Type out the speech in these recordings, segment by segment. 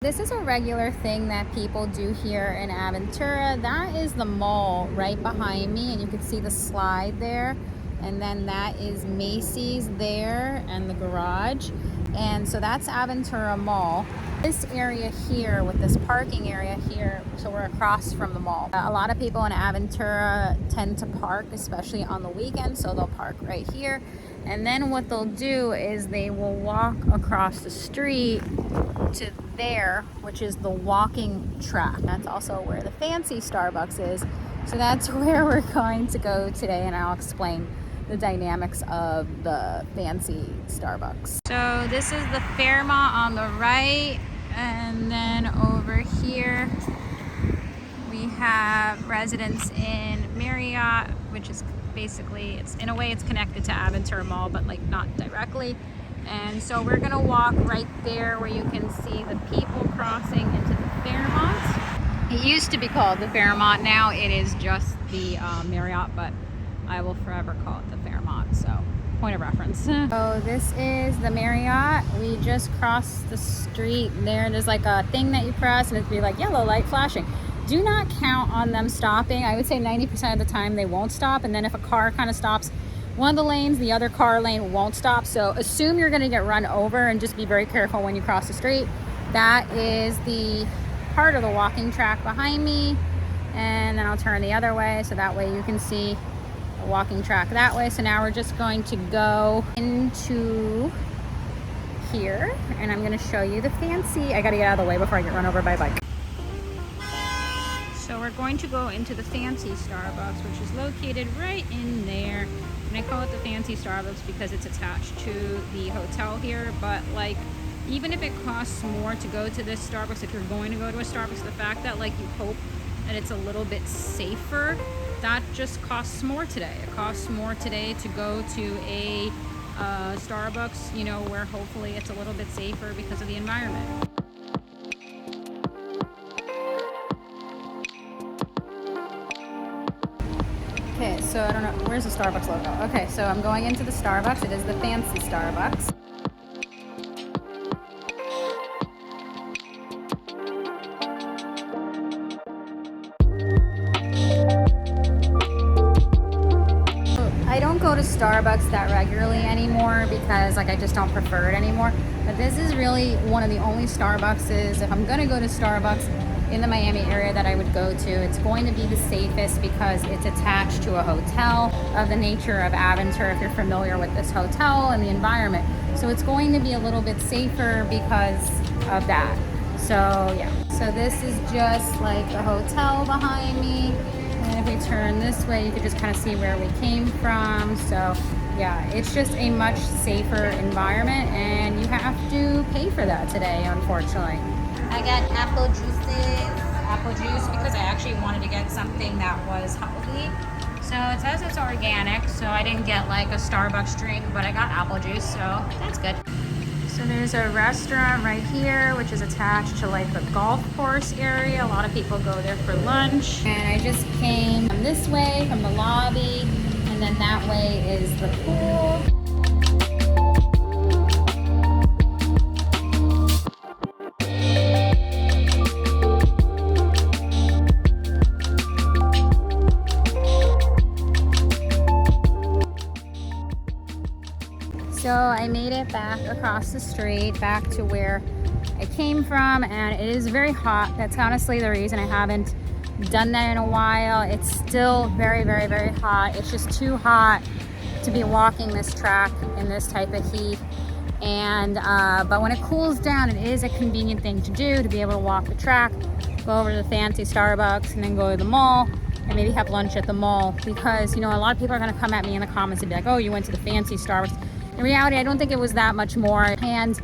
This is a regular thing that people do here in Aventura. That is the mall right behind me, and you can see the slide there. And then that is Macy's there and the garage. And so that's Aventura Mall. This area here with this parking area here, so we're across from the mall. A lot of people in Aventura tend to park, especially on the weekend, so they'll park right here. And then what they'll do is they will walk across the street to there, which is the walking track. That's also where the fancy Starbucks is. So that's where we're going to go today, and I'll explain the dynamics of the fancy Starbucks. So this is the Fairmont on the right, and then over here we have residents in Marriott, which is basically, it's in a way it's connected to Aventura Mall, but like not directly. And so we're gonna walk right there where you can see the people crossing into the Fairmont. It used to be called the Fairmont, now it is just the Marriott, but I will forever call it the Fairmont, so point of reference. So this is the Marriott. We just crossed the street there. There's like a thing that you press and it'd be like yellow light flashing. Do not count on them stopping. I would say 90% of the time they won't stop, and then if a car kind of stops one of the lanes, the other car lane won't stop. So assume you're gonna get run over and just be very careful when you cross the street. That is the part of the walking track behind me. And then I'll turn the other way so that way you can see the walking track that way. So now we're just going to go into here and I'm gonna show you the fancy, I gotta get out of the way before I get run over by a bike. So we're going to go into the fancy Starbucks, which is located right in there. And I call it the fancy Starbucks because it's attached to the hotel here. But like, even if it costs more to go to this Starbucks, if you're going to go to a Starbucks, the fact that like you hope that it's a little bit safer, that just costs more today. It costs more today to go to a Starbucks, you know, where hopefully it's a little bit safer because of the environment. Okay, so I don't know, where's the Starbucks logo? Okay, so I'm going into the Starbucks. It is the fancy Starbucks. I don't go to Starbucks that regularly anymore because like I just don't prefer it anymore. But this is really one of the only Starbucks if I'm gonna go to Starbucks in the Miami area that I would go to. It's going to be the safest because it's attached to a hotel of the nature of Aventura, if you're familiar with this hotel and the environment. So it's going to be a little bit safer because of that. So yeah, so this is just like the hotel behind me. And if we turn this way, you can just kind of see where we came from. So yeah, it's just a much safer environment and you have to pay for that today, unfortunately. I got apple juice because I actually wanted to get something that was healthy. So it says it's organic, so I didn't get like a Starbucks drink, but I got apple juice, so that's good. So there's a restaurant right here, which is attached to like the golf course area. A lot of people go there for lunch. And I just came this way from the lobby, and then that way is the pool. So I made it back across the street, back to where I came from, and it is very hot. That's honestly the reason I haven't done that in a while. It's still very, very, very hot. It's just too hot to be walking this track in this type of heat. And but when it cools down, it is a convenient thing to do, to be able to walk the track, go over to the fancy Starbucks, and then go to the mall and maybe have lunch at the mall. Because, you know, a lot of people are gonna come at me in the comments and be like, oh, you went to the fancy Starbucks. In reality, I don't think it was that much more. And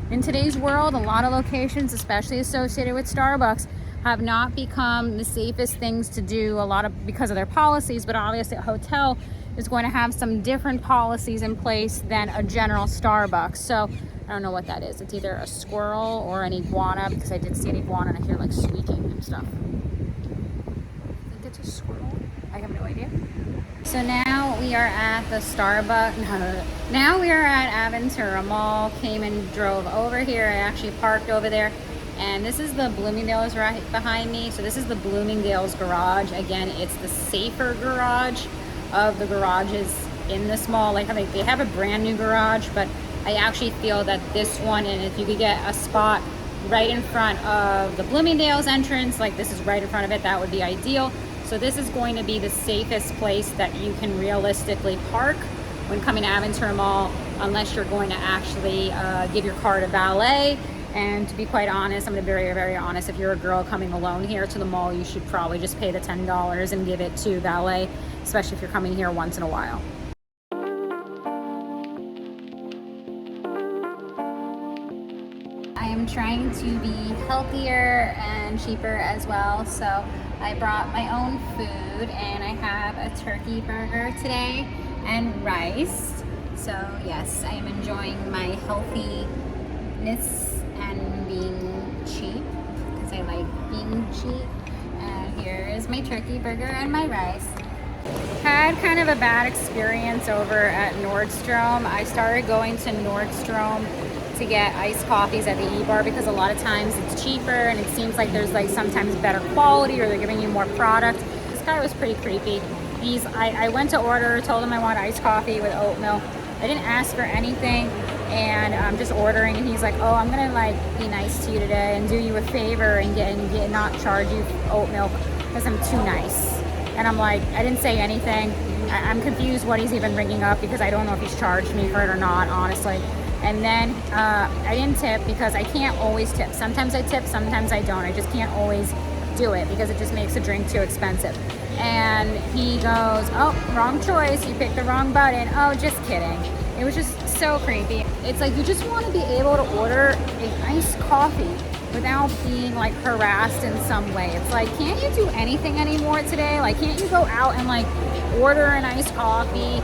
in today's world, a lot of locations, especially associated with Starbucks, have not become the safest things to do, because of their policies. But obviously a hotel is going to have some different policies in place than a general Starbucks. So I don't know what that is. It's either a squirrel or an iguana, because I did see an iguana and I hear like squeaking and stuff. I think it's a squirrel. I have no idea. So now we are at the Starbucks. Now we are at Aventura Mall. Came and drove over here. I actually parked over there And this is the Bloomingdale's right behind me. So this is the Bloomingdale's garage. Again, it's the safer garage of the garages in this mall. Like they have a brand new garage, but I actually feel that this one, and if you could get a spot right in front of the Bloomingdale's entrance, like this is right in front of it, that would be ideal. So this is going to be the safest place that you can realistically park when coming to Aventura Mall, unless you're going to actually give your car to valet. And to be quite honest, I'm going to be very, very honest, if you're a girl coming alone here to the mall, you should probably just pay the $10 and give it to valet, especially if you're coming here once in a while. I am trying to be healthier and cheaper as well, so I brought my own food, and I have a turkey burger today and rice. So yes, I am enjoying my healthiness and being cheap, because I like being cheap. And here is my turkey burger and my rice. Had kind of a bad experience over at Nordstrom. I started going to Nordstrom to get iced coffees at the E-bar because a lot of times it's cheaper and it seems like there's like sometimes better quality, or they're giving you more product. This guy was pretty creepy. I went to order, told him I want iced coffee with oat milk. I didn't ask for anything, and I'm just ordering, and he's like, oh, I'm gonna like be nice to you today and do you a favor and get not charge you oat milk because I'm too nice. And I'm like, I didn't say anything. I'm confused what he's even bringing up, because I don't know if he's charged me for it or not, honestly. And then I didn't tip because I can't always tip. Sometimes I tip, sometimes I don't. I just can't always do it because it just makes the drink too expensive. And he goes, oh, wrong choice. You picked the wrong button. Oh, just kidding. It was just so creepy. It's like you just want to be able to order a iced coffee without being like harassed in some way. It's like, can't you do anything anymore today? Like, can't you go out and like order an iced coffee,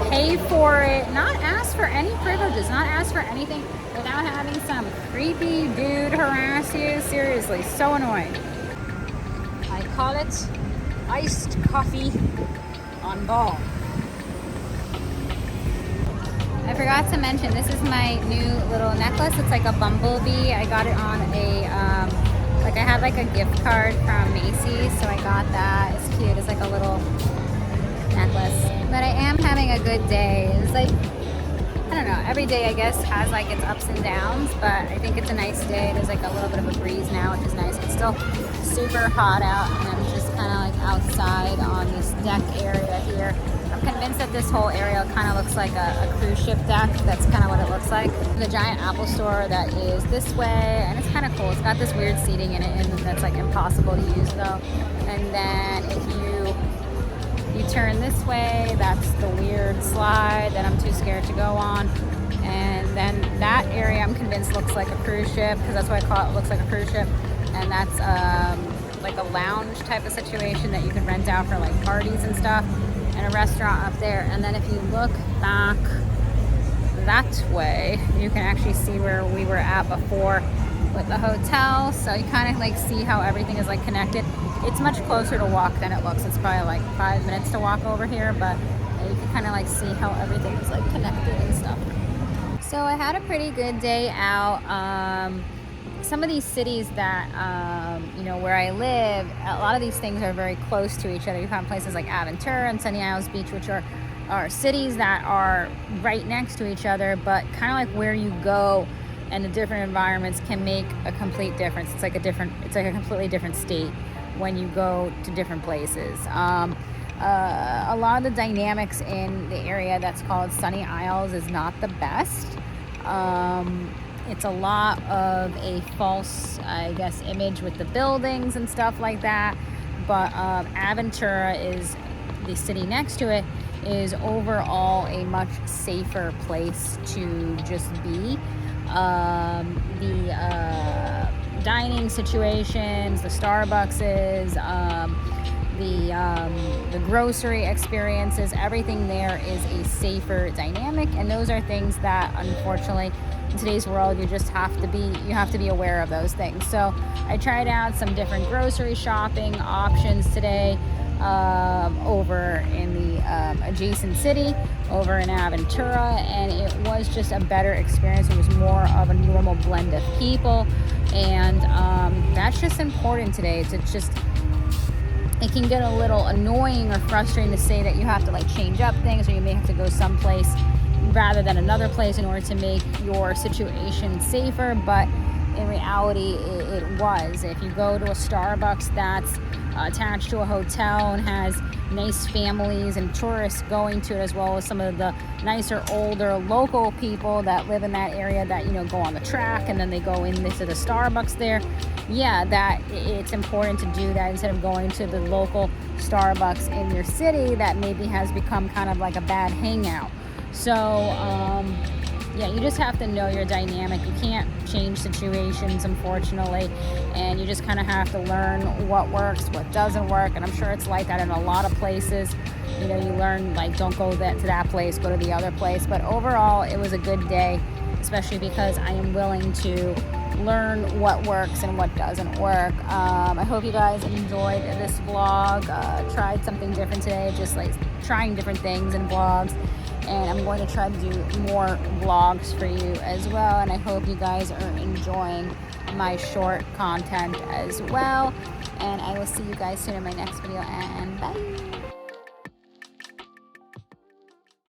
pay for it, not ask for any privileges, not ask for anything without having some creepy dude harass you? Seriously, so annoying. I call it iced coffee on ball. I forgot to mention, this is my new little necklace. It's like a bumblebee. I got it on a, like I had like a gift card from Macy's, so I got that. It's cute. It's like a little necklace. But I am having a good day. It's like, I don't know, every day I guess has like its ups and downs, but I think it's a nice day. There's like a little bit of a breeze now, which is nice. It's still super hot out, and I'm just kind of like outside on this deck area here. I'm convinced that this whole area kind of looks like a cruise ship deck. That's kind of what it looks like. The giant Apple store that is this way, and it's kind of cool. It's got this weird seating in it, and that's like impossible to use though. And then if you turn this way, that's the weird slide that I'm too scared to go on. And then that area I'm convinced looks like a cruise ship, because that's why I call it looks like a cruise ship. And that's like a lounge type of situation that you can rent out for like parties and stuff, and a restaurant up there. And then if you look back that way, you can actually see where we were at before with the hotel. So you kind of like see how everything is like connected. It's much closer to walk than it looks. It's probably like 5 minutes to walk over here, but you can kind of like see how everything is like connected and stuff. So I had a pretty good day out. Some of these cities that, you know, where I live, a lot of these things are very close to each other. You find places like Aventura and Sunny Isles Beach, which are cities that are right next to each other, but kind of like where you go and the different environments can make a complete difference. It's like a completely different state when you go to different places. A lot of the dynamics in the area that's called Sunny Isles is not the best. It's a lot of a false, I guess, image with the buildings and stuff like that. But Aventura, is the city next to it, is overall a much safer place to just be. The dining situations, the Starbuckses, the grocery experiences, everything there is a safer dynamic, and those are things that unfortunately in today's world you have to be aware of those things. So I tried out some different grocery shopping options today over in the adjacent city over in Aventura, and it was just a better experience. It was more of a normal blend of people. And that's just important today. It can get a little annoying or frustrating to say that you have to like change up things, or you may have to go someplace rather than another place in order to make your situation safer. But in reality, it was. If you go to a Starbucks that's attached to a hotel and has nice families and tourists going to it, as well as some of the nicer, older local people that live in that area that, you know, go on the track and then they go into the Starbucks there. Yeah, that it's important to do that instead of going to the local Starbucks in your city that maybe has become kind of like a bad hangout. So yeah, you just have to know your dynamic. You can't change situations, unfortunately, and you just kind of have to learn what works, what doesn't work. And I'm sure it's like that in a lot of places. You know, you learn like, don't go to that place, go to the other place. But overall, it was a good day, especially because I am willing to learn what works and what doesn't work. I hope you guys enjoyed this vlog. Tried something different today, just like trying different things in vlogs. And I'm going to try to do more vlogs for you as well. And I hope you guys are enjoying my short content as well. And I will see you guys soon in my next video, and bye.